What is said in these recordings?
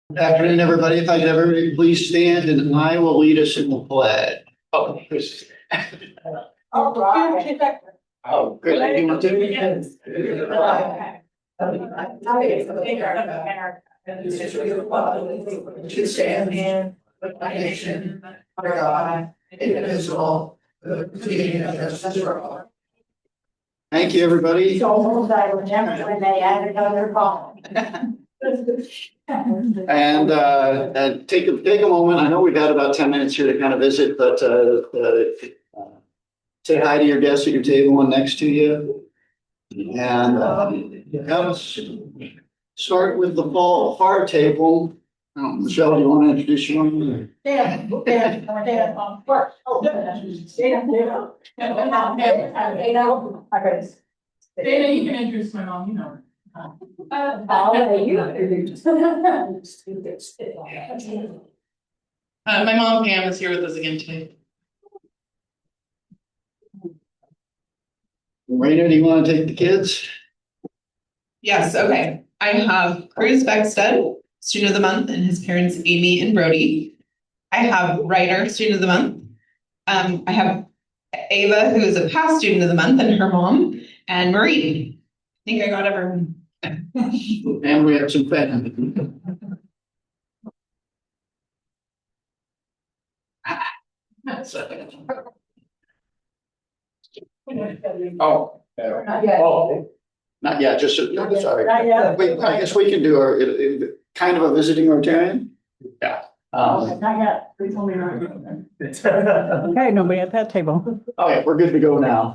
Good afternoon, everybody. If I could everybody please stand and I will lead us in the pledge. Oh, Chris. Oh, right. Oh, Chris, you want to? Yes. To stand in with my nation, under God, indivisible, with liberty and justice for all. Thank you, everybody. So I remember when they added another column. And take a moment. I know we've had about 10 minutes here to kind of visit, but say hi to your guests at your table and next to you. And let's start with the far table. Michelle, do you want to introduce your own? Dana, you can introduce my mom, you know. My mom Pam is here with us again today. Raina, do you want to take the kids? Yes, okay. I have Cruz Becksted, student of the month, and his parents, Amy and Brody. I have Ryder, student of the month. I have Ava, who is a past student of the month, and her mom, and Marie. I think I got everyone. And we have some family. Oh. Not yet. Oh, not yet, just, sorry. Not yet. Wait, I guess we can do our, kind of a visiting Rotarian? Yeah. Not yet. Please tell me not. Okay, nobody at that table. Okay, we're good to go now.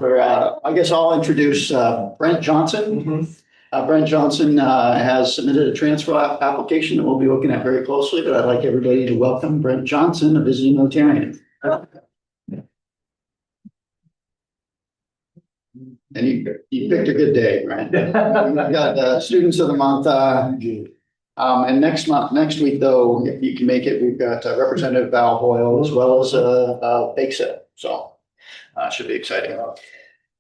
I guess I'll introduce Brent Johnson. Brent Johnson has submitted a transfer application that we'll be looking at very closely, but I'd like everybody to welcome Brent Johnson, a visiting Rotarian. And you picked a good day, right? We've got Students of the Month. And next week, though, if you can make it, we've got Representative Val Hoyle as well as Becksted. So should be exciting.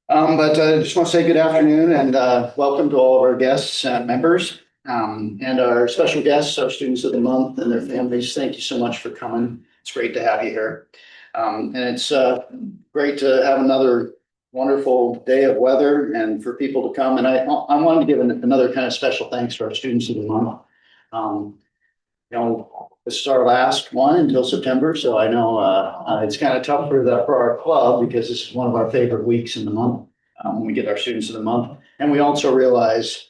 But I just want to say good afternoon and welcome to all of our guests and members and our special guests, our Students of the Month and their families. Thank you so much for coming. It's great to have you here. And it's great to have another wonderful day of weather and for people to come. And I wanted to give another kind of special thanks to our Students of the Month. This is our last one until September, so I know it's kind of tough for our club because this is one of our favorite weeks in the month when we get our Students of the Month. And we also realize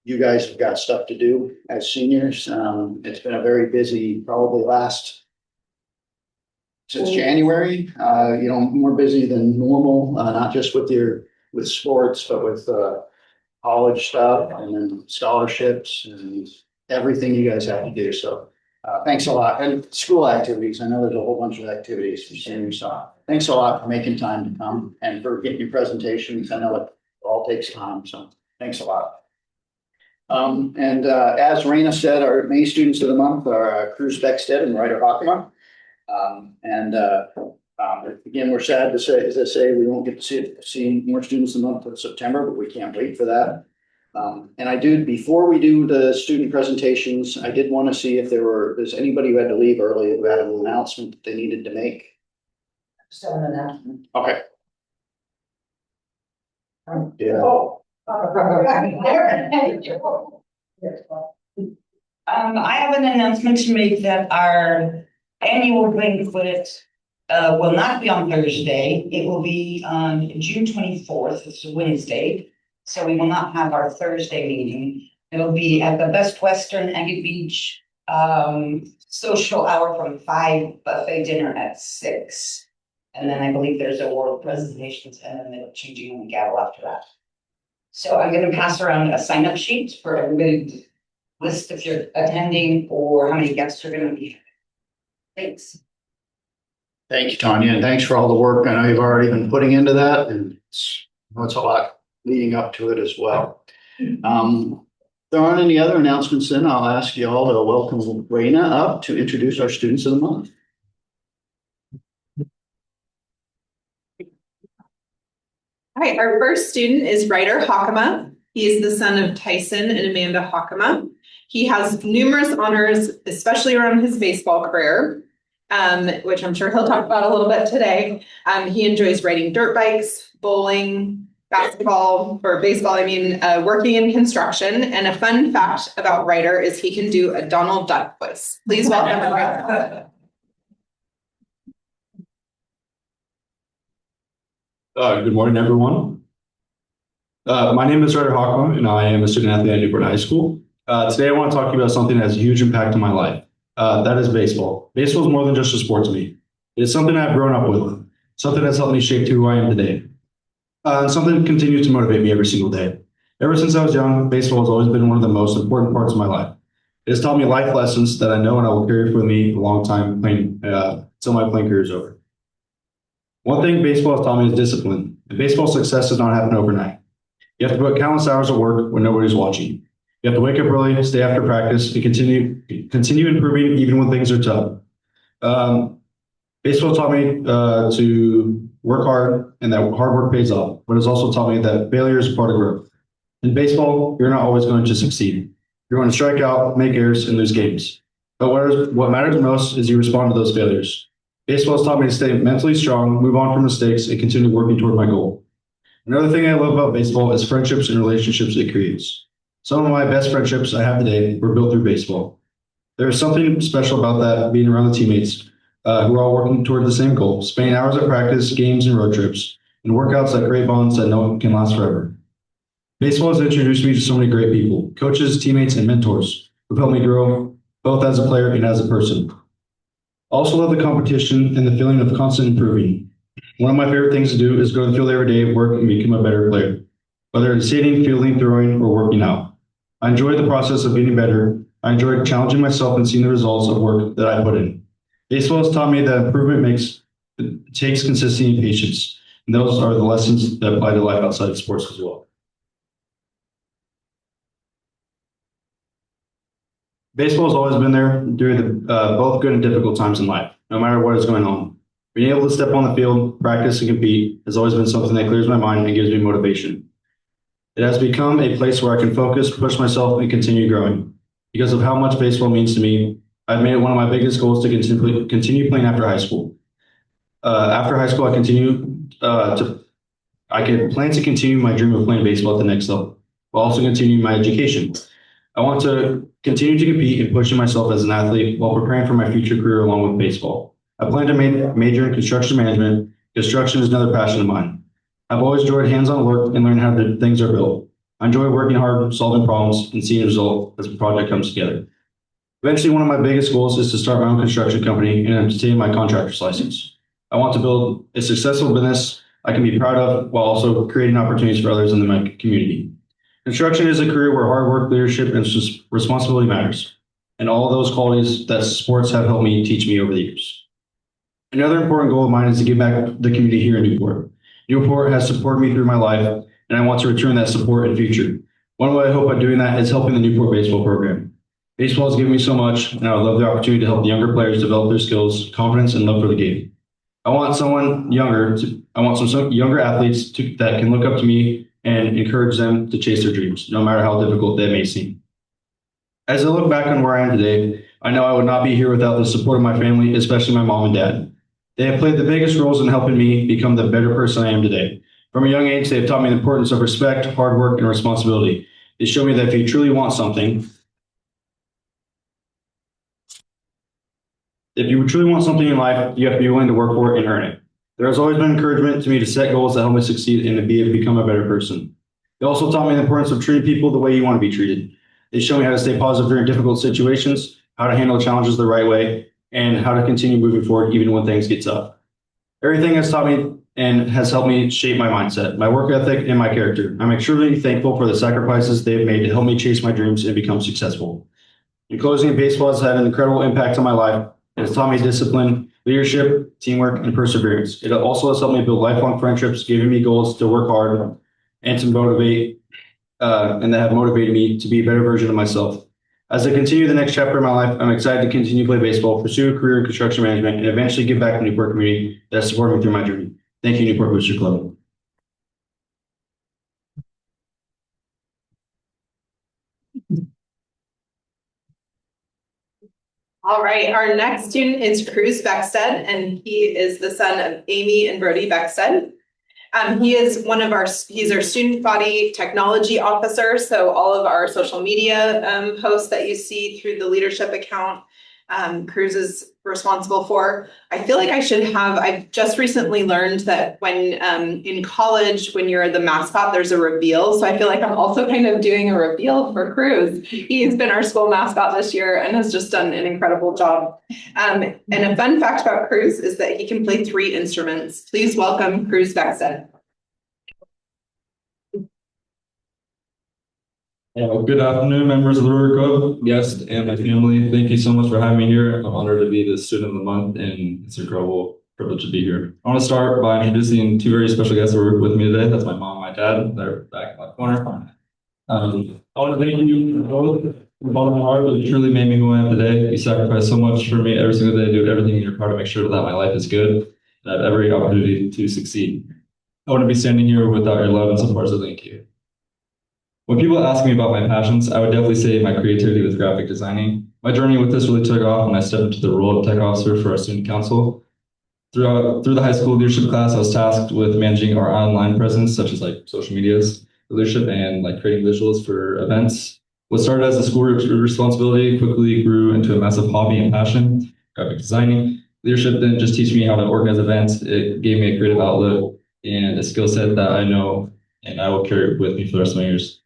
you guys have got stuff to do as seniors. It's been a very busy, probably since January, more busy than normal, not just with sports, but with college stuff and then scholarships and everything you guys have to do. So thanks a lot. And school activities. I know there's a whole bunch of activities for seniors. So thanks a lot for making time to come and for getting your presentations. I know it all takes time. So thanks a lot. As Raina said, our main Students of the Month are Cruz Becksted and Ryder Hockema. Again, we're sad to say, as I say, we won't get to see more Students in the month of September, but we can't wait for that. Before we do the student presentations, I did want to see if there's anybody who had to leave early who had an announcement that they needed to make. Still an announcement. Okay. Yeah. Oh. I have an announcement to make that our annual banquet will not be on Thursday. It will be on June 24th. It's a Wednesday. So we will not have our Thursday meeting. It'll be at the Best Western Aggie Beach social hour from 5, buffet dinner at 6. And then I believe there's oral presentations and then they're changing on the gavel after that. So I'm going to pass around a sign-up sheet for everybody to list if you're attending or how many guests are going to be. Thanks. Thank you, Tanya, and thanks for all the work. I know you've already been putting into that, and it's a lot leading up to it as well. If there aren't any other announcements, then I'll ask you all to welcome Raina up to introduce our Students of the Month. All right, our first student is Ryder Hockema. He is the son of Tyson and Amanda Hockema. He has numerous honors, especially around his baseball career, which I'm sure he'll talk about a little bit today. He enjoys riding dirt bikes, bowling, basketball, or baseball, working in construction. And a fun fact about Ryder is he can do a Donald Duck voice. Please welcome him. Good morning, everyone. My name is Ryder Hockema, and I am a student athlete at Newport High School. Today, I want to talk to you about something that has a huge impact on my life. That is baseball. Baseball is more than just a sport to me. It is something I've grown up with, something that's helped me shape who I am today. And something that continues to motivate me every single day. Ever since I was young, baseball has always been one of the most important parts of my life. It has taught me life lessons that I know and I will carry with me a long time playing until my playing career is over. One thing baseball has taught me is discipline. And baseball success does not happen overnight. You have to put countless hours of work when nobody's watching. You have to wake up early, stay after practice, and continue improving even when things are tough. Baseball taught me to work hard and that hard work pays off, but it's also taught me that failure is part of growth. In baseball, you're not always going to succeed. You're going to strike out, make errors, and lose games. But what matters most is you respond to those failures. Baseball has taught me to stay mentally strong, move on from mistakes, and continue working toward my goal. Another thing I love about baseball is friendships and relationships it creates. Some of my best friendships I have today were built through baseball. There is something special about that, being around the teammates who are all working toward the same goal, spending hours at practice, games, and road trips, and workouts that create bonds that no one can last forever. Baseball has introduced me to so many great people, coaches, teammates, and mentors who've helped me grow both as a player and as a person. I also love the competition and the feeling of constant improving. One of my favorite things to do is go to the field every day, work, and become a better player, whether it's hitting, fielding, throwing, or working out. I enjoy the process of getting better. I enjoy challenging myself and seeing the results of work that I put in. Baseball has taught me that improvement takes consistency and patience. And those are the lessons that apply to life outside of sports as well. Baseball has always been there during both good and difficult times in life, no matter what is going on. Being able to step on the field, practice, and compete has always been something that clears my mind and gives me motivation. It has become a place where I can focus, push myself, and continue growing. Because of how much baseball means to me, I've made it one of my biggest goals to continue playing after high school. After high school, I can plan to continue my dream of playing baseball at the next level, while also continuing my education. I want to continue to compete and pushing myself as an athlete while preparing for my future career along with baseball. I plan to major in construction management. Construction is another passion of mine. I've always enjoyed hands-on work and learning how things are built. I enjoy working hard, solving problems, and seeing a result as a project comes together. Eventually, one of my biggest goals is to start my own construction company and obtain my contractor's license. I want to build a successful business I can be proud of while also creating opportunities for others in my community. Construction is a career where hard work, leadership, and responsibility matters, and all of those qualities that sports have helped me teach me over the years. Another important goal of mine is to give back to the community here in Newport. Newport has supported me through my life, and I want to return that support in the future. One way I hope by doing that is helping the Newport baseball program. Baseball has given me so much, and I would love the opportunity to help the younger players develop their skills, confidence, and love for the game. I want some younger athletes that can look up to me and encourage them to chase their dreams, no matter how difficult that may seem. As I look back on where I am today, I know I would not be here without the support of my family, especially my mom and dad. They have played the biggest roles in helping me become the better person I am today. From a young age, they have taught me the importance of respect, hard work, and responsibility. They show me that if you truly want something in life, you have to be willing to work for it and earn it. There has always been encouragement to me to set goals that help me succeed and to become a better person. They also taught me the importance of treating people the way you want to be treated. They show me how to stay positive during difficult situations, how to handle challenges the right way, and how to continue moving forward even when things get tough. Everything has taught me and has helped me shape my mindset, my work ethic, and my character. I'm extremely thankful for the sacrifices they have made to help me chase my dreams and become successful. In closing, baseball has had an incredible impact on my life. It has taught me discipline, leadership, teamwork, and perseverance. It also has helped me build lifelong friendships, giving me goals to work hard and to motivate, and that have motivated me to be a better version of myself. As I continue the next chapter of my life, I'm excited to continue to play baseball, pursue a career in construction management, and eventually give back to the Newport community that has supported me through my journey. Thank you, Newport Booster Club. All right, our next student is Cruz Becksted, and he is the son of Amy and Brody Becksted. He is he's our student body technology officer. So all of our social media posts that you see through the leadership account, Cruz is responsible for. I feel like I've just recently learned that when in college, when you're the mascot, there's a reveal. So I feel like I'm also kind of doing a reveal for Cruz. He's been our school mascot this year and has just done an incredible job. And a fun fact about Cruz is that he can play 3 instruments. Please welcome Cruz Becksted. Good afternoon, members of the Rotary Club, guests, and my family. Thank you so much for having me here. I'm honored to be the student of the month, and it's an incredible privilege to be here. I want to start by introducing 2 very special guests who are with me today. That's my mom and my dad. They're back in my corner. I want to thank you both from the bottom of my heart. You truly made me who I am today. You sacrifice so much for me every single day, do everything in your power to make sure that my life is good, and I have every opportunity to succeed. I want to be standing here without your love and support, so thank you. When people ask me about my passions, I would definitely say my creativity with graphic designing. My journey with this really took off when I stepped into the role of tech officer for our student council. Through the high school leadership class, I was tasked with managing our online presence, such as like social medias, leadership, and like creating visuals for events. What started as a school responsibility quickly grew into a massive hobby and passion, graphic designing. Leadership didn't just teach me how to organize events, it gave me a creative outlet and a skill set that I know and I will carry with me for the rest of my years.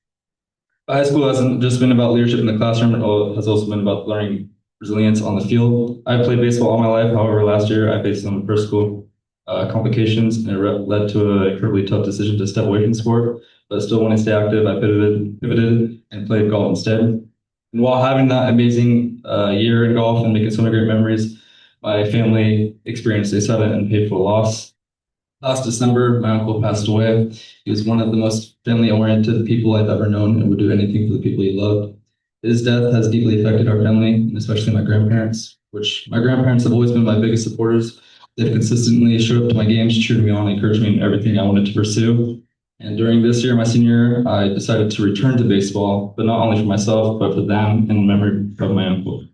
High school hasn't just been about leadership in the classroom, it has also been about learning resilience on the field. I played baseball all my life. However, last year I faced some personal complications, and it led to an incredibly tough decision to step away from sport. But still, when I stay active, I pivoted and played golf instead. And while having that amazing year in golf and making so many great memories, my family experienced a sudden and painful loss. Last December, my uncle passed away. He was one of the most family-oriented people I've ever known and would do anything for the people he loved. His death has deeply affected our family, and especially my grandparents, which my grandparents have always been my biggest supporters. They've consistently showed up to my games, cheered me on, and encouraged me in everything I wanted to pursue. And during this year, my senior year, I decided to return to baseball, but not only for myself, but for them in memory of my uncle.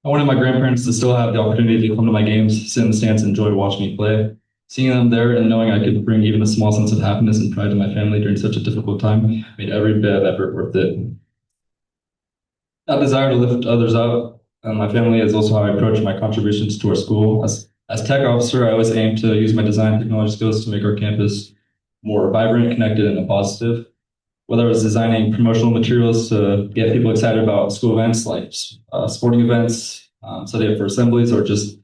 I wanted my grandparents to still have the opportunity to come to my games, sit in the stands, and enjoy watching me play. Seeing them there and knowing I could bring even a small sense of happiness and pride to my family during such a difficult time made every bit of effort worth it. That desire to lift others up, my family is also how I approach my contributions to our school. As tech officer, I always aim to use my design technology skills to make our campus more vibrant, connected, and positive. Whether it was designing promotional materials to get people excited about school events like sporting events, setting up for assemblies, or just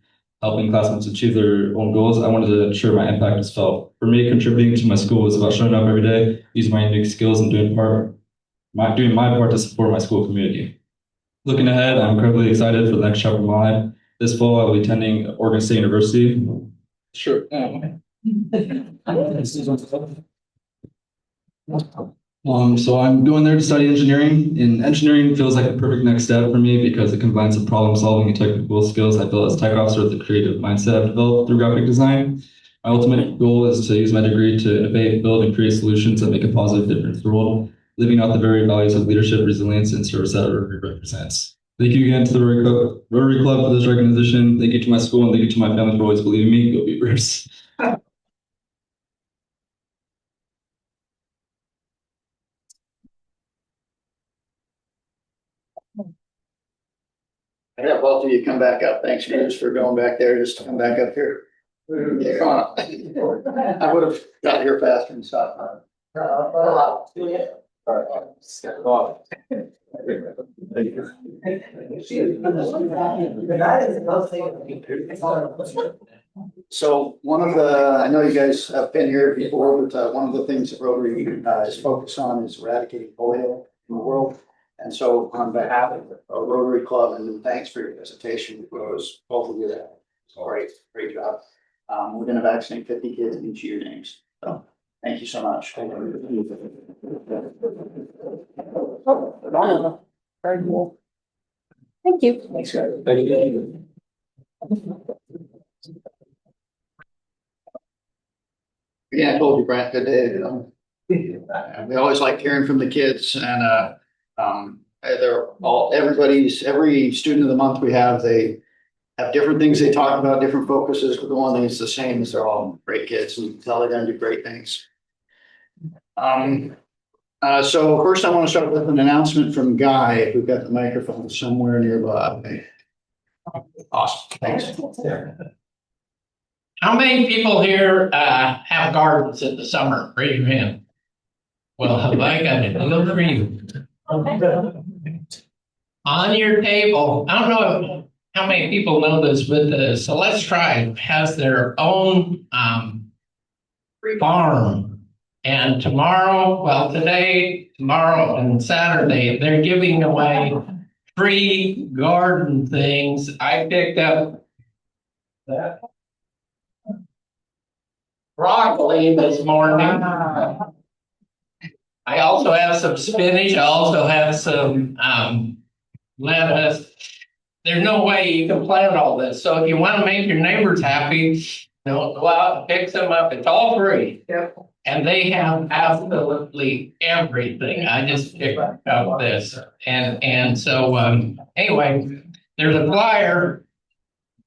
helping classmates achieve their own goals, I wanted to ensure my impact was felt. For me, contributing to my school was about showing up every day, using my unique skills, and doing my part to support my school community. Looking ahead, I'm incredibly excited for the next chapter of my life. This fall, I'll be attending Oregon State University. Sure. So I'm going there to study engineering, and engineering feels like the perfect next step for me because it combines the problem solving and technical skills I built as tech officer with the creative mindset I've developed through graphic design. My ultimate goal is to use my degree to innovate, build, and create solutions that make a positive difference in the world, living out the very values of leadership, resilience, and service that Rotary represents. Thank you again to the Rotary Club for this recognition. Thank you to my school, and thank you to my family for always believing in me. Go Beavers. Yeah, both of you come back up. Thanks, Bruce, for going back there, just to come back up here. Yeah, come on up. I would have got here faster and stopped. So one of the, I know you guys have been here before, but one of the things that Rotary is focused on is eradicating polio in the world. And so on behalf of the Rotary Club, and thanks for your presentation, because both of you did a great job. We're going to vaccinate 50 kids in each of your names. So thank you so much. Very cool. Thank you. Thanks, guys. Thank you. Yeah, I told you, Brent, good day. We always like hearing from the kids, and every student of the month we have, they have different things they talk about, different focuses, but the one thing that's the same is they're all great kids and tell they're gonna do great things. So first I want to start with an announcement from Guy, if we've got the microphone somewhere nearby. Awesome, thanks. How many people here have gardens in the summer? Raise your hand. Well, have I got a deal for you? On your table, I don't know how many people know this, but the Celeste tribe has their own farm. And today, tomorrow and Saturday, they're giving away free garden things. I picked up that broccoli this morning. I also have some spinach. I also have some lettuce. There's no way you can plant all this. So if you want to make your neighbors happy, go out and pick some up. It's all free. Yep. And they have absolutely everything. I just picked up this. And so anyway, there's a flyer.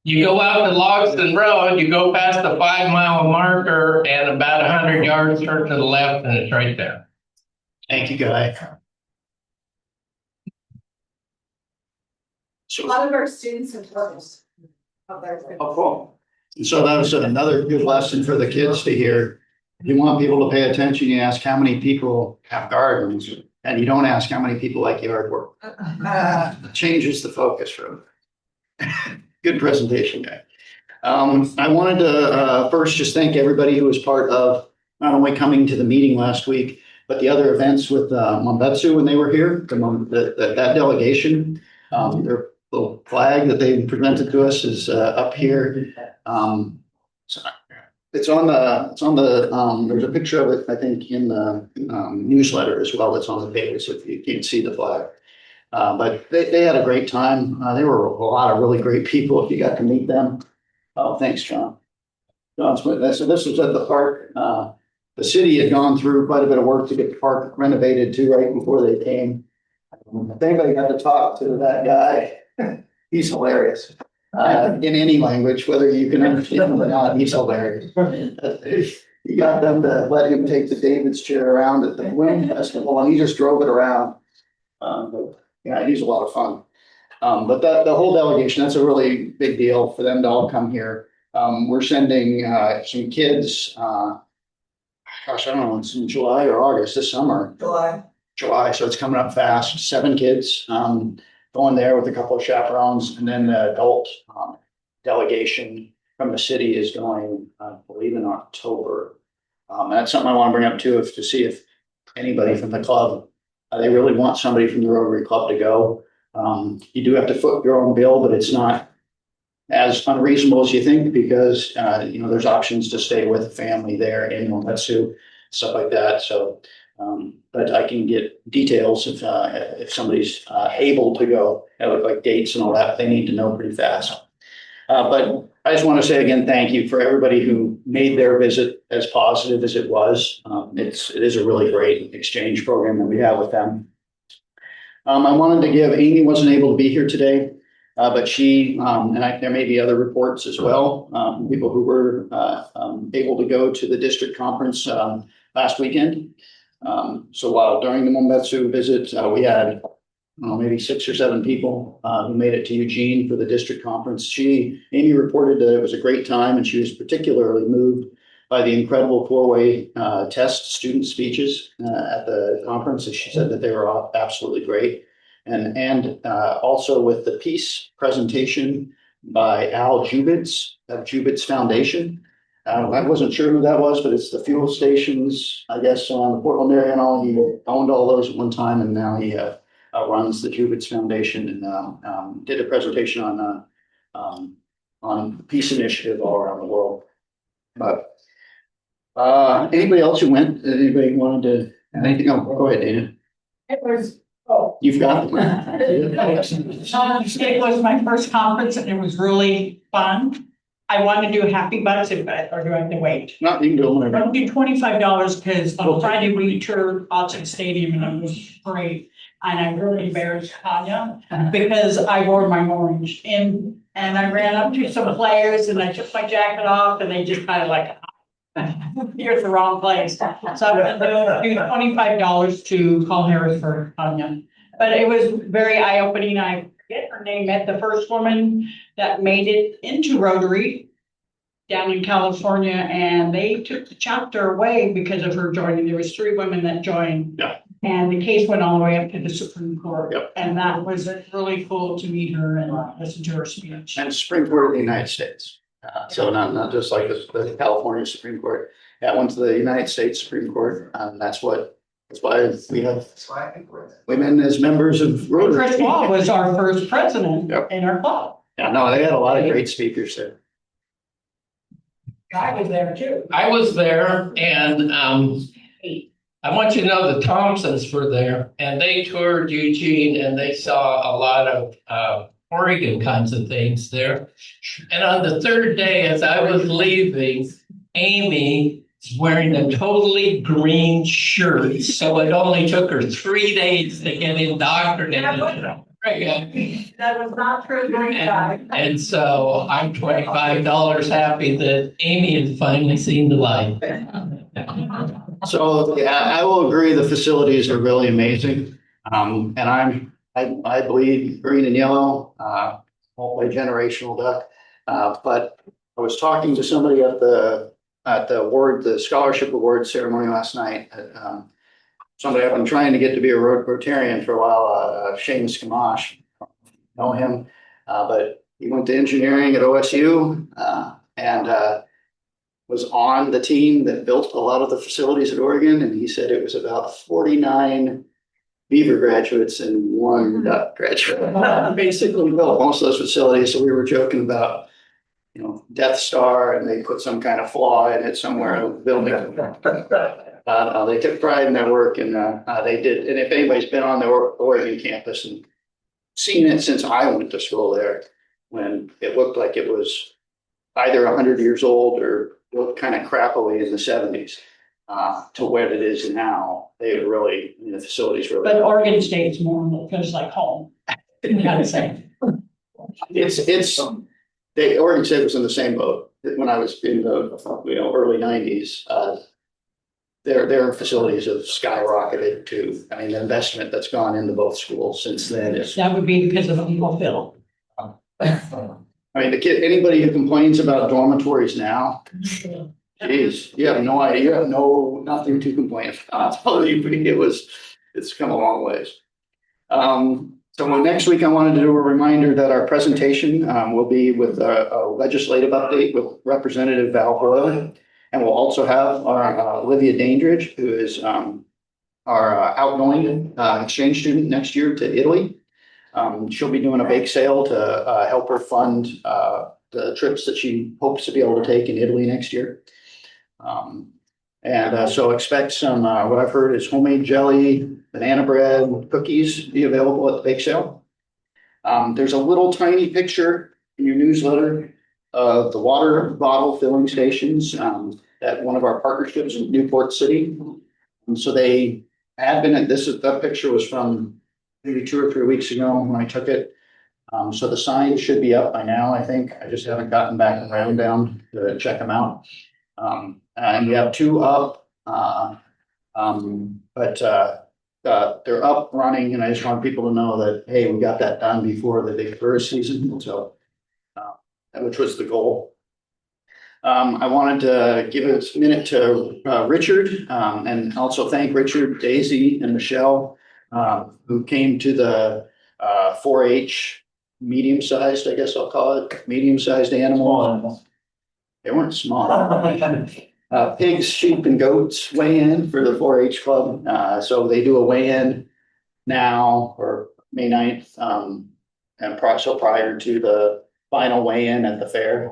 You go out to Logston Road, you go past the 5-mile marker and about 100 yards, turn to the left, and it's right there. Thank you, Guy. A So, lot of our students have photos of their. oh, cool. And so that was another good lesson for the kids to hear. If you want people to pay attention, you ask how many people have gardens, and you don't ask how many people like yard work. It changes the focus from. Good presentation, Guy. I wanted to first just thank everybody who was part of not only coming to the meeting last week, but the other events with Mombetsu when they were here. That delegation, their little flag that they presented to us is up here. So it's on the. There's a picture of it, I think, in the newsletter as well. It's on the page, so you can see the flag. But they had a great time. There were a lot of really great people if you got to meet them. Oh, thanks, John. So this was at the park. The city had gone through quite a bit of work to get the park renovated too, right before they came. If anybody got to talk to that guy, he's hilarious. In any language, whether you can understand him or not, he's hilarious. He got them to let him take the David's chair around at the Bloom Festival, and he just drove it around. Yeah, he's a lot of fun. But the whole delegation, that's a really big deal for them to all come here. We're sending some kids, gosh, I don't know, it's in July or August this summer. July, so it's coming up fast. 7 kids going there with a couple of chaperones, and then the adult delegation from the city is going, I believe, in October. That's something I want to bring up too, to see if anybody from the club, they really want somebody from the Rotary Club to go. You do have to foot your own bill, but it's not as unreasonable as you think, because there's options to stay with a family there in Mombetsu, stuff like that. So, but I can get details if somebody's able to go, like dates and all that. They need to know pretty fast. But I just want to say again, thank you for everybody who made their visit as positive as it was. It is a really great exchange program that we have with them. I wanted to give, Amy wasn't able to be here today, but she, there may be other reports as well, people who were able to go to the district conference last weekend. So while during the Mombetsu visit, we had maybe 6 or 7 people who made it to Eugene for the district conference. Amy reported that it was a great time, and she was particularly moved by the incredible 4-way test student speeches at the conference. And she said that they were all absolutely great. And also with the peace presentation by Al Jubitz of Jubitz Foundation. I wasn't sure who that was, but it's the fuel stations, I guess, on the Portland area and all. He owned all those at one time, and now he runs the Jubitz Foundation, and did a presentation on the peace initiative all around the world. But anybody else who went? Anybody wanted to? Anything? Oh, go ahead, Dana. It was, You've got it was my first conference and it was really fun. I want to do happy bucks, or do I have to wait? No, you can do it whenever. I'll do $25 because on Friday we toured Autzen Stadium and it was great. And I really embarrassed Tanya because I wore my orange and I ran up to some players and I took my jacket off and they just kind of like, you're at the wrong place. So I'm gonna do $25 to call Harrisburg, Tanya. But it was very eye-opening. I forget her name, met the first woman that made it into Rotary down in California, and they took the chapter away because of her joining. There was 3 women that joined. Yeah. And the case went all the way up to the Supreme Court. Yep. And that was really cool to meet her and listen to her speech. And Supreme Court of the United States. So not just like the California Supreme Court. That went to the United States Supreme Court. That's why we have women as members of Rotary. Chris Law was our first president Yep. in our club. Yeah, no, they had a lot of great speakers there. I was there too. I was there and, I want you to know the Thompsons were there and they toured Eugene and they saw a lot of, Oregon kinds of things there. And on the 3rd day, as I was leaving, Amy is wearing a totally green shirt. So it only took her 3 days to get indoctrinated. That was not true during time. And so I'm $25 happy that Amy has finally seen the light. So, yeah, I will agree, the facilities are really amazing. And I bleed green and yellow, multi-generational duck. But I was talking to somebody at the the scholarship award ceremony last night. Somebody I've been trying to get to be a Rotarian for a while, Seamus Kamash, know him. But he went to engineering at OSU, and was on the team that built a lot of the facilities at Oregon. And he said it was about 49 Beaver graduates and 1 Duck graduate. Basically built most of those facilities. So we were joking about, Death Star, and they put some kind of flaw in it somewhere in the building. They took pride in their work, and they did. And if anybody's been on the Oregon campus and seen it since I went to school there, when it looked like it was either 100 years old or looked kind of crappily in the 70s, to where it is now, they really, the facilities really. But Oregon State's more, feels like home. You gotta say. Oregon State was in the same boat when I was in the early 90s. Their facilities have skyrocketed too. I mean, the investment that's gone into both schools since then is. That would be because of Uncle Phil. I mean, anybody who complains about dormitories now, geez, you have no idea. You have nothing to complain about. I'll tell you, it's come a long ways. So next week, I wanted to do a reminder that our presentation will be with a legislative update with Representative Val Hoyle. And we'll also have our Olivia Dandridge, who is our outgoing exchange student next year to Italy. She'll be doing a bake sale to help her fund the trips that she hopes to be able to take in Italy next year. So expect some, what I've heard is homemade jelly, banana bread, cookies be available at the bake sale. There's a little tiny picture in your newsletter of the water bottle filling stations at one of our partnerships in Newport City. And so they had been at that picture was from maybe 2 or 3 weeks ago when I took it. So the sign should be up by now, I think. I just haven't gotten back around down to check them out. And we have 2 up, but they're up running, and I just want people to know that, hey, we got that done before the big tourist season, so which was the goal. I wanted to give a minute to Richard, and also thank Richard, Daisy, and Michelle, who came to the 4-H medium-sized, I guess I'll call it, medium-sized animal. They weren't small. Pigs, sheep, and goats weigh in for the 4-H club. So they do a weigh-in now or May 9th, and so prior to the final weigh-in at the fair.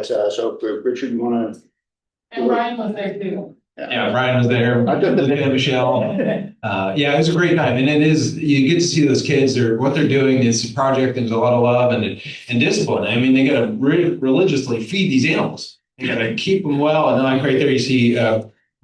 So Richard, you want to? And Ryan was there too. Yeah, Brian was there. I took the Luke and Michelle. Yeah, it was a great time. And it is, you get to see those kids, what they're doing is a project, there's a lot of love and discipline. I mean, they got to religiously feed these animals. You got to keep them well. And then like right there, you see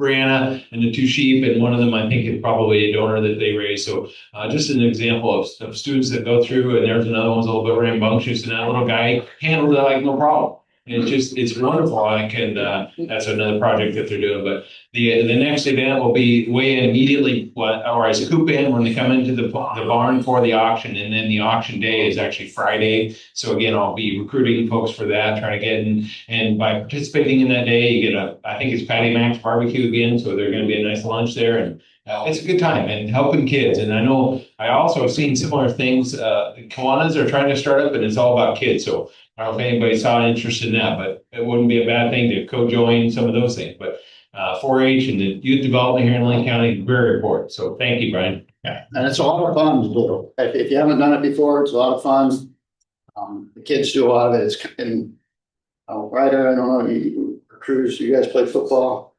Brianna and the 2 sheep, and one of them, I think, is probably a donor that they raised. So just an example of students that go through, and there's another one's a little bit rambunctious, and that little guy handled it like no problem. It's wonderful. That's another project that they're doing. But the next event will be weigh in immediately, or I scoop in when they come into the barn for the auction, and then the auction day is actually Friday. So again, I'll be recruiting folks for that, trying to get in, and by participating in that day, you get I think it's Patty Mac's barbecue again, so there's going to be a nice lunch there, and it's a good time and helping kids. And I know I also have seen similar things. Kiwanis are trying to start up, and it's all about kids. So I don't know if anybody saw an interest in that, but it wouldn't be a bad thing to co-join some of those things. But 4-H and the youth development here in Lane County is very important. So thank you, Brian. Yeah, and it's a lot of fun to do. If you haven't done it before, it's a lot of fun. The kids do a lot of it. It's in Ryder, I don't know, Cruz, you guys play football.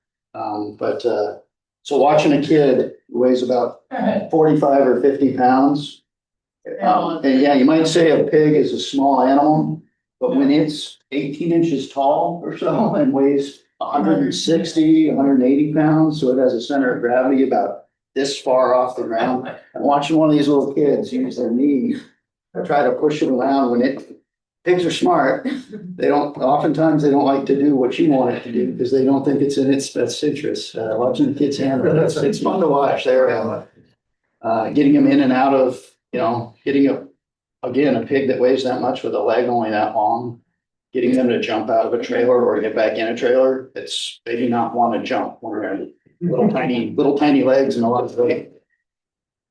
So watching a kid who weighs about 45 or 50 pounds. And yeah, you might say a pig is a small animal, but when it's 18 inches tall or so and weighs 160, 180 pounds, so it has a center of gravity about this far off the ground. And watching one of these little kids use their knee to try to push it around pigs are smart. Oftentimes they don't like to do what you want it to do because they don't think it's in its best interest. Watching the kids handle it, it's fun to watch. They're getting them in and out of, getting a pig that weighs that much with a leg only that long, getting them to jump out of a trailer or get back in a trailer. They do not want to jump when they're little tiny legs and a lot of weight.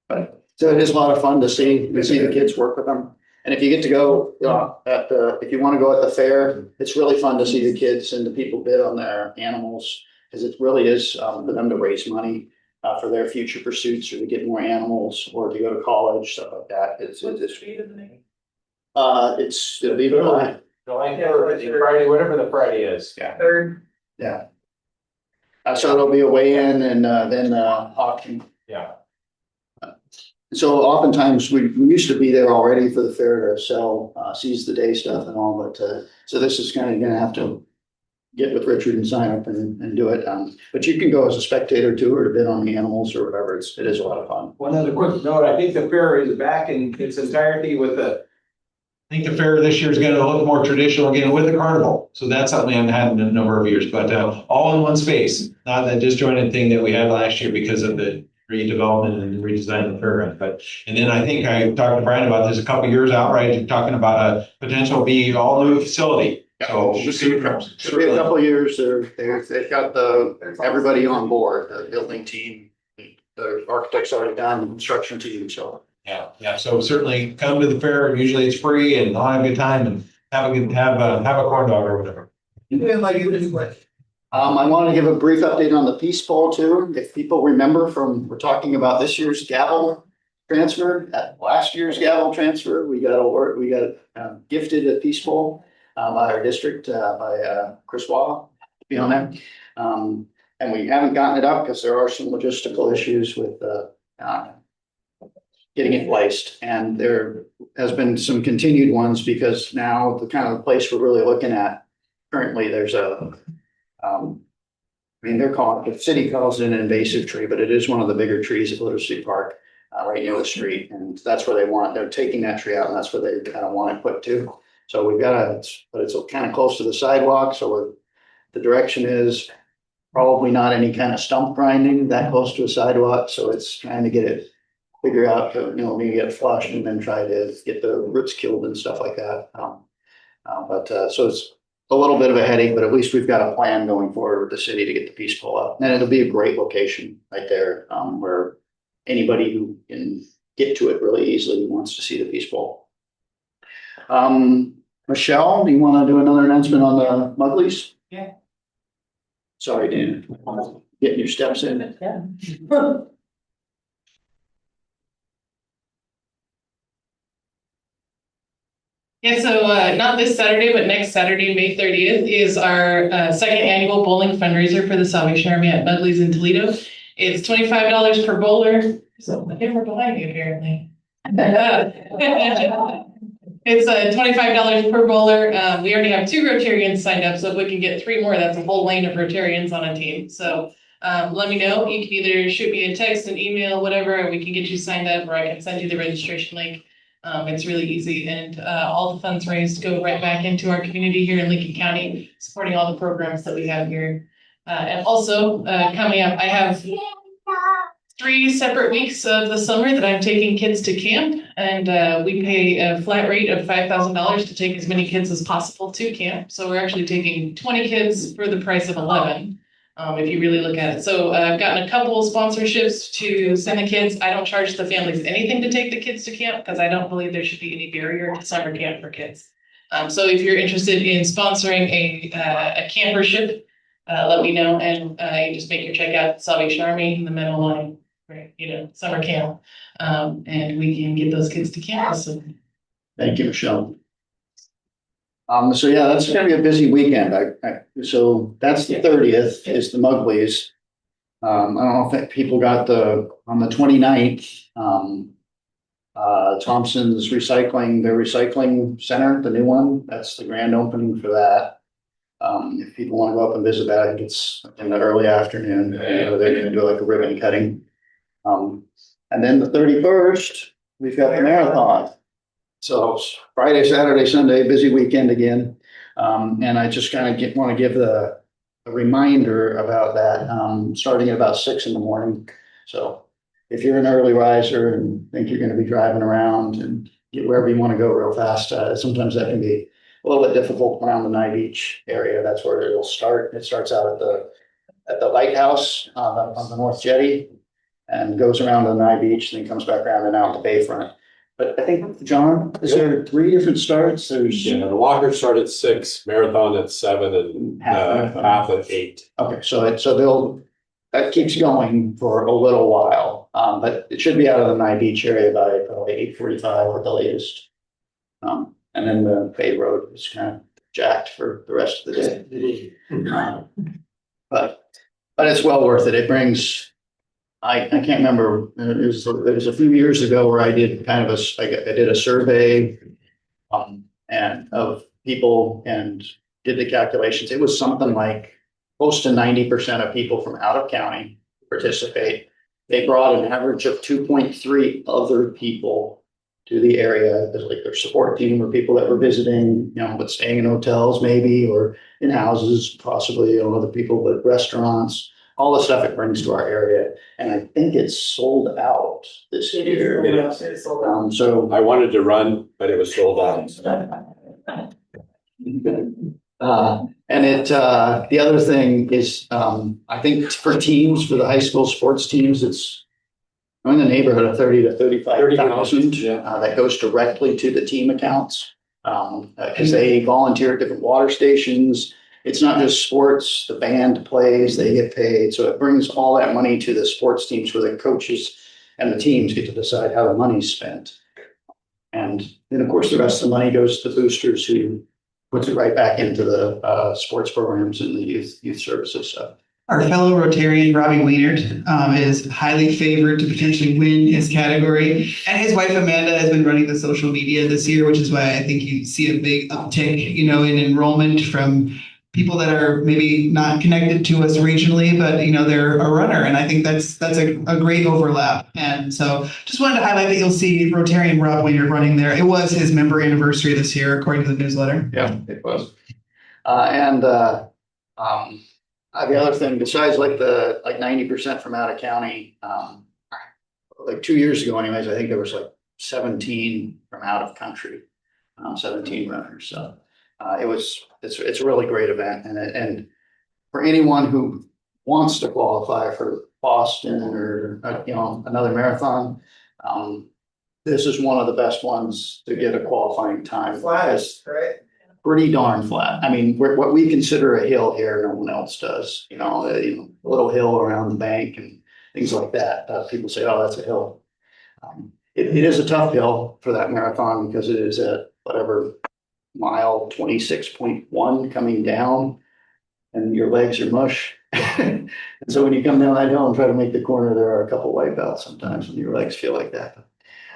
But so it is a lot of fun to see the kids work with them. And if you get to go if you want to go at the fair, it's really fun to see the kids and the people bid on their animals, because it really is for them to raise money for their future pursuits, or to get more animals, or to go to college, stuff like that. It'll be July. Friday, whatever the Friday is. Yeah. 3rd. Yeah. So it'll be a weigh-in and then auction. Yeah. So oftentimes we used to be there already for the fair to sell seize the day stuff and all, but so this is kind of going to have to get with Richard and sign up and do it. But you can go as a spectator too, or to bid on the animals or whatever. It is a lot of fun. One other quick note, I think the fair is back in its entirety I think the fair this year is going to look more traditional again with the carnival. So that's something I haven't had in a number of years, but all in one space, not that disjointed thing that we had last year because of the redevelopment and redesign of the fairground. And then I think I talked to Brian about this a couple of years out, right? You're talking about a potential be all new facility. So Should be a couple of years. They've got everybody on board, the building team, the architects already done, the construction team, so. Yeah. So certainly come to the fair. Usually it's free, and I'll have a good time and have a corn dog or whatever. I want to give a brief update on the Peace Bowl too. If people remember we're talking about this year's gavel transfer, last year's gavel transfer, we got gifted a Peace Bowl by our district, by Chris Waugh, to be on there. And we haven't gotten it up because there are some logistical issues with getting it placed. And there has been some continued ones because now the kind of place we're really looking at currently, there's the city calls it an invasive tree, but it is one of the bigger trees at Literacy Park, right near the street. And that's where they're taking that tree out, and that's where they kind of want it put to. So but it's kind of close to the sidewalk. So the direction is probably not any kind of stump grinding that close to a sidewalk. So it's trying to figure out, maybe get flushed and then try to get the roots killed and stuff like that. So it's a little bit of a headache, but at least we've got a plan going forward with the city to get the Peace Bowl up. And it'll be a great location right there, where anybody who can get to it really easily wants to see the Peace Bowl. Michelle, do you want to do another announcement on the Muglies? Yeah. Sorry, Dan. Getting your steps in. Yeah. Yeah, so not this Saturday, but next Saturday, May 30th, is our second annual bowling fundraiser for the Salvation Army at Mudley's in Toledo. It's $25 per bowler. So I think we're behind you apparently. It's $25 per bowler. We already have 2 Rotarians signed up, so if we can get 3 more, that's a whole lane of Rotarians on a team. So let me know. You can either shoot me a text, an email, whatever, and we can get you signed up, or I can send you the registration link. It's really easy, and all the funds raised go right back into our community here in Lincoln County, supporting all the programs that we have here. And also coming up, I have 3 separate weeks of the summer that I'm taking kids to camp, and we pay a flat rate of $5,000 to take as many kids as possible to camp. So we're actually taking 20 kids for the price of 11. If you really look at it. So I've gotten a couple of sponsorships to send the kids. I don't charge the families anything to take the kids to camp because I don't believe there should be any barrier to summer camp for kids. So if you're interested in sponsoring a campership, let me know, and you just make your check out at Salvation Army in the middle line, right? Summer camp, and we can get those kids to campus. So. Thank you, Michelle. So yeah, that's gonna be a busy weekend. So that's the 30th is the Mugleys. I don't know if people got on the 29th, Thompson's their recycling center, the new one, that's the grand opening for that. If people want to go up and visit that, I think it's in the early afternoon. They're gonna do like a ribbon cutting. And then the 31st, we've got the marathon. So Friday, Saturday, Sunday, busy weekend again. And I just kind of want to give a reminder about that, starting at about 6 in the morning. So if you're an early riser and think you're going to be driving around and get wherever you want to go real fast, sometimes that can be a little bit difficult around the Nye Beach area. That's where it'll start. It starts out at the lighthouse on the North Jetty and goes around to the Nye Beach, then comes back around and out the bayfront. But I think, John, is there 3 different starts? There's the walkers start at 6, marathon at 7, and half at 8. Okay, so that keeps going for a little while, but it should be out of the Nye Beach area by probably 8:45 at the latest. And then the Bay Road is kind of jacked for the rest of the day. But it's well worth it. It brings. I can't remember. It was a few years ago where I did kind of I did a survey, and of people and did the calculations. It was something like close to 90% of people from out of county participate. They brought an average of 2.3 other people to the area as like their support team or people that were visiting, but staying in hotels maybe or in houses, possibly other people, but restaurants. All the stuff it brings to our area. And I think it's sold out this year. So I wanted to run, but it was sold out. And the other thing is, I think for the high school sports teams, it's in the neighborhood of 30 to 35,000 that goes directly to the team accounts. Because they volunteer at different water stations. It's not just sports, the band plays, they get paid. So it brings all that money to the sports teams where the coaches and the teams get to decide how the money's spent. And then, of course, the rest of the money goes to boosters who puts it right back into the sports programs and the youth services stuff. Our fellow Rotarian, Robbie Wienert, is highly favored to potentially win his category. And his wife, Amanda, has been running the social media this year, which is why I think you see a big uptick, in enrollment from people that are maybe not connected to us regionally, but they're a runner, and I think that's a great overlap. And so, just wanted to highlight that you'll see Rotarian Rob Wienert running there. It was his member anniversary this year, according to the newsletter. Yeah, it was. The other thing, besides like 90% from out of county, like 2 years ago, anyways, I think there was like 17 from out of country, 17 runners. So. It's a really great event, and for anyone who wants to qualify for Boston or another marathon, this is one of the best ones to get a qualifying time. Flat, right? Pretty darn flat. I mean, what we consider a hill here, no one else does. A little hill around the bank and things like that. People say, "Oh, that's a hill." It is a tough hill for that marathon because it is at whatever mile 26.1 coming down and your legs are mush. And so when you come down that hill and try to make the corner, there are a couple wipeouts sometimes when your legs feel like that.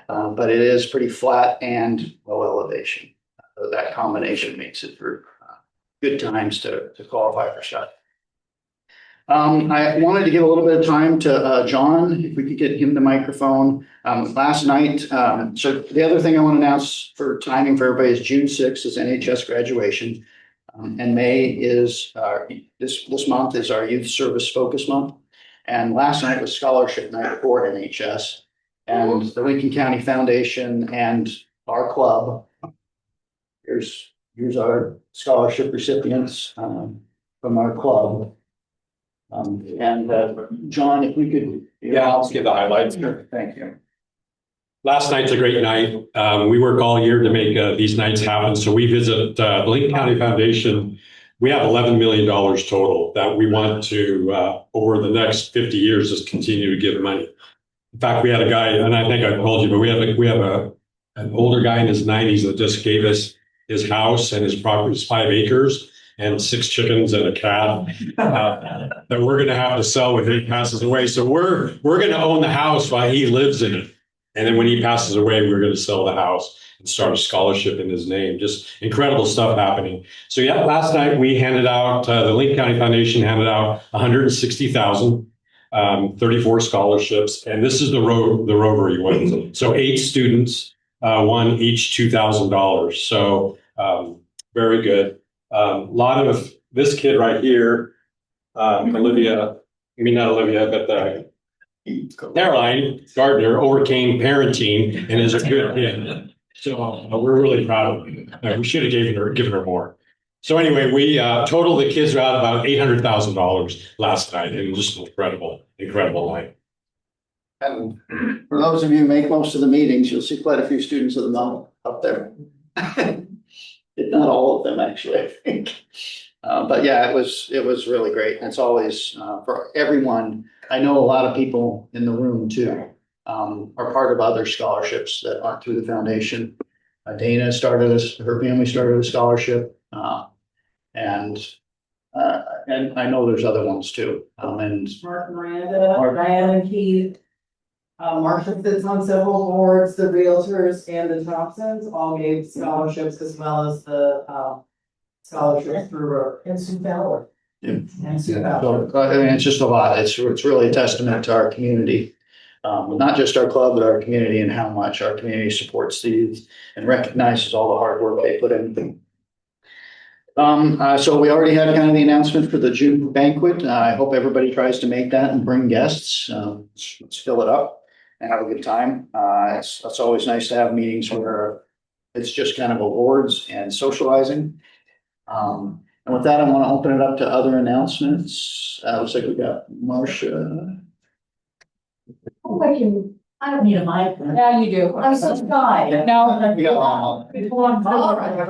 But it is pretty flat and low elevation. So that combination makes it for good times to qualify for shot. I wanted to give a little bit of time to John, if we could get him the microphone. Last night, so the other thing I want to announce for timing for everybody is June 6th is NHS graduation. And May is this month is our youth service focus month. And last night was scholarship night for NHS. And the Lincoln County Foundation and our club. Here's our scholarship recipients from our club. John, if we could. Yeah, I'll just give the highlights. Sure, thank you. Last night's a great night. We work all year to make these nights happen. So we visit the Lincoln County Foundation. We have $11 million total that we want to, over the next 50 years, just continue to give money. In fact, we had a guy, and I think I told you, but we have an older guy in his 90s that just gave us his house and his property is 5 acres and 6 chickens and a cat that we're going to have to sell when he passes away. So we're going to own the house while he lives in it. And then when he passes away, we're going to sell the house and start a scholarship in his name. Just incredible stuff happening. So yeah, last night we handed out, the Lincoln County Foundation handed out 160,000. 34 scholarships, and this is the Rotary one. So 8 students won each $2,000. So very good. A lot of this kid right here, Olivia, I mean not Olivia, but Caroline Gardner overcame parenting and is a good kid. So we're really proud of her. We should have given her more. So anyway, we total the kids are out about $800,000 last night. It was just incredible night. And for those of you who make most of the meetings, you'll see quite a few students of the month up there. If not all of them, actually, I think. But yeah, it was really great. And it's always for everyone. I know a lot of people in the room too are part of other scholarships that aren't through the foundation. Dana started her family started a scholarship. And I know there's other ones too. And Miranda and Keith. Marcia sits on several boards, the Realtors and the Thompsons all gave scholarships as well as the scholarships through and Sioux Valley. Yeah. And Sioux Valley. So, I mean, it's just a lot. It's really a testament to our community. Not just our club, but our community and how much our community supports these and recognizes all the hard work they put in. So we already had kind of the announcement for the June banquet. I hope everybody tries to make that and bring guests. Let's fill it up and have a good time. It's always nice to have meetings where it's just kind of awards and socializing. And with that, I want to open it up to other announcements. Looks like we got Marcia. I don't need a mic. Yeah, you do. I'm so shy. No. We got all.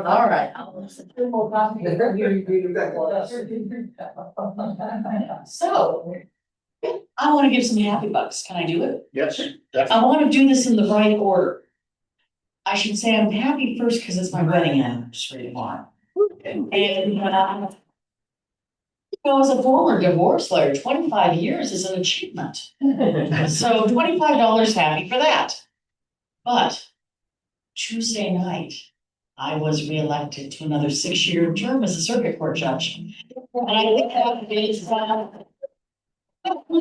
All right. So, I want to give some happy bucks. Can I do it? Yes. I want to do this in the right order. I should say I'm happy first because it's my wedding anniversary tomorrow. And as a former divorce lawyer, 25 years is an achievement. So $25 happy for that. But Tuesday night, I was reelected to another 6-year term as a circuit court judge. And I think that is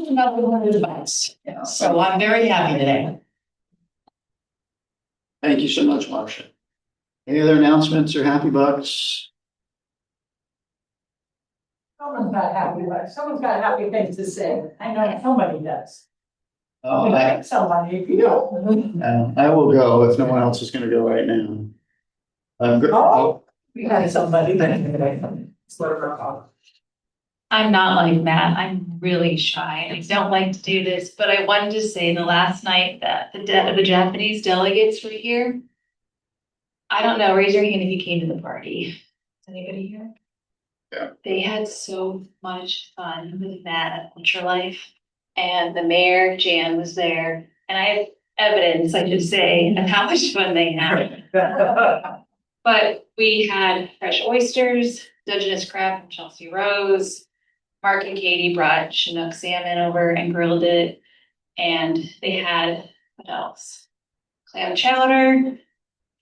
another one of the best. So I'm very happy today. Thank you so much, Marcia. Any other announcements or happy bucks? Someone's got happy things to say. I know somebody does. Somebody, if you don't. I will go if no one else is going to go right now. We had somebody. I'm not like that. I'm really shy. I don't like to do this, but I wanted to say the last night that the Japanese delegates were here. I don't know, raise your hand if you came to the party. Is anybody here? Yeah. They had so much fun with that at Culture Life. And the mayor, Jan, was there. And I have evidence, I should say, of how much fun they had. But we had fresh oysters, Dungeness crab from Chelsea Rose. Mark and Katie brought Chinook salmon over and grilled it. And they had, what else? Clam chowder.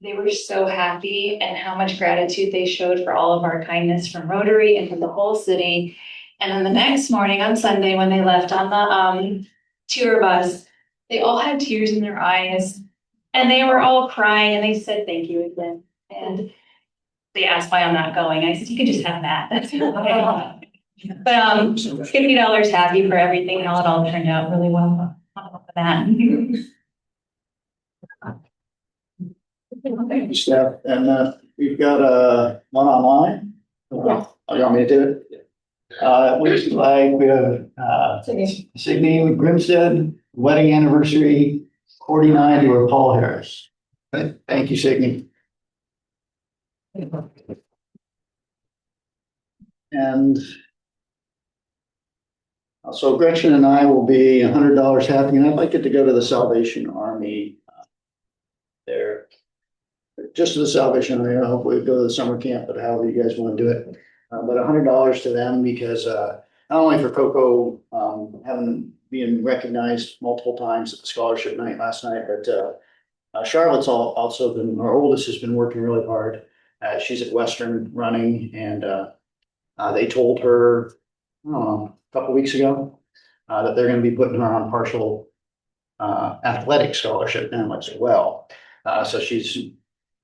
They were so happy and how much gratitude they showed for all of our kindness from Rotary and from the whole city. And then the next morning on Sunday, when they left on the tour bus, they all had tears in their eyes and they were all crying and they said, thank you again. And they asked why I'm not going. I said, you can just have that. That's okay. But $50 happy for everything, how it all turned out really well. That. Thank you, Steph. And we've got one online. Oh, you want me to do it? It looks like we have Signe Grimstead, wedding anniversary, 49 to her Paul Harris. Okay. Thank you, Signe. And so Gretchen and I will be $100 happy, and I'd like it to go to the Salvation Army there. Just to the Salvation Army. I hope we go to the summer camp, but however you guys want to do it. But $100 to them because not only for Coco having being recognized multiple times at the scholarship night last night, but Charlotte's also been, our oldest has been working really hard. She's at Western running, and they told her, I don't know, a couple weeks ago that they're going to be putting her on partial athletic scholarship now as well. So she's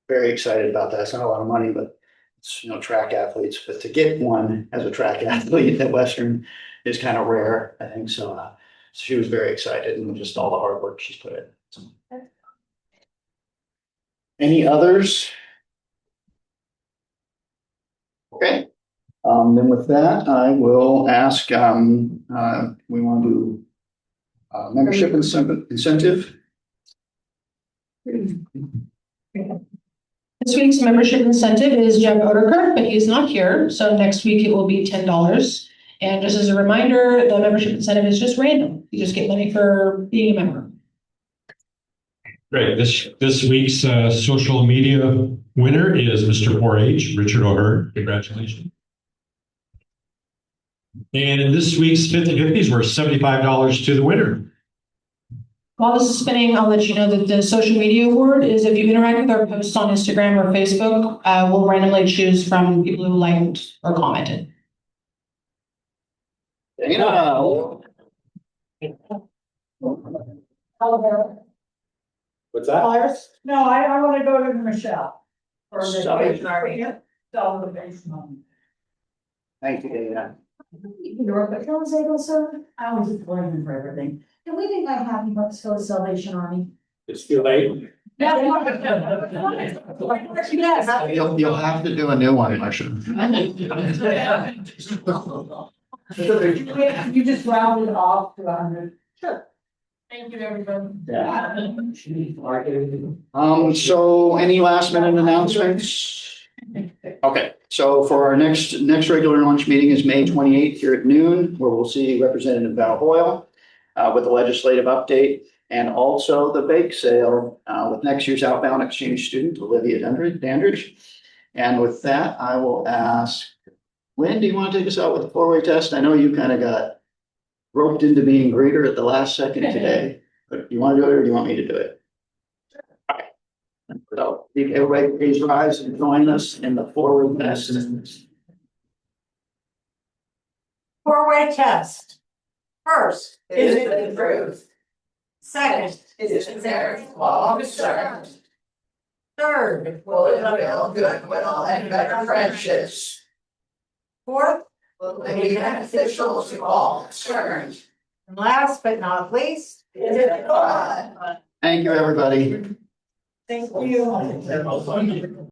very excited about that. It's not a lot of money, but it's, track athletes. But to get one as a track athlete at Western is kind of rare, I think. So she was very excited and just all the hard work she's put in. So. Any others? Okay. Then with that, I will ask, we want to do membership incentive. This week's membership incentive is Jeff Oderkirk, but he's not here. So next week it will be $10. And just as a reminder, the membership incentive is just random. You just get money for being a member. Great. This week's social media winner is Mr. 4-H, Richard O'Hare. Congratulations. And this week's 50/50s were $75 to the winner. While this is spinning, I'll let you know that the social media award is if you interact with our posts on Instagram or Facebook, we'll randomly choose from people who liked or commented. What's that? No, I want to go to Michelle. For the Salvation Army. Salvation Army. Thank you, Dana. But can I say this, sir? I was just waiting for everything. Can we make like happy bucks go to Salvation Army? It's too late. You'll have to do a new one, Marcia. You just rounded off to 100. Sure. Thank you, everybody. So any last minute announcements? Okay, so for our next regular lunch meeting is May 28th here at noon, where we'll see Representative Val Hoyle with a legislative update, and also the bake sale with next year's outbound exchange student, Olivia Dandridge. And with that, I will ask, Lynn, do you want to take us out with the four-way test? I know you kind of got roped into being greater at the last second today, but you want to do it or do you want me to do it? All right. So everybody please rise and join us in the four-way test. Four-way test. First, is it the truth? Second, is it there while observed? Third, will it build goodwill and better friendships? Fourth, will it be beneficial to all concerned? And last but not least, is it fun? Thank you, everybody. Thank you.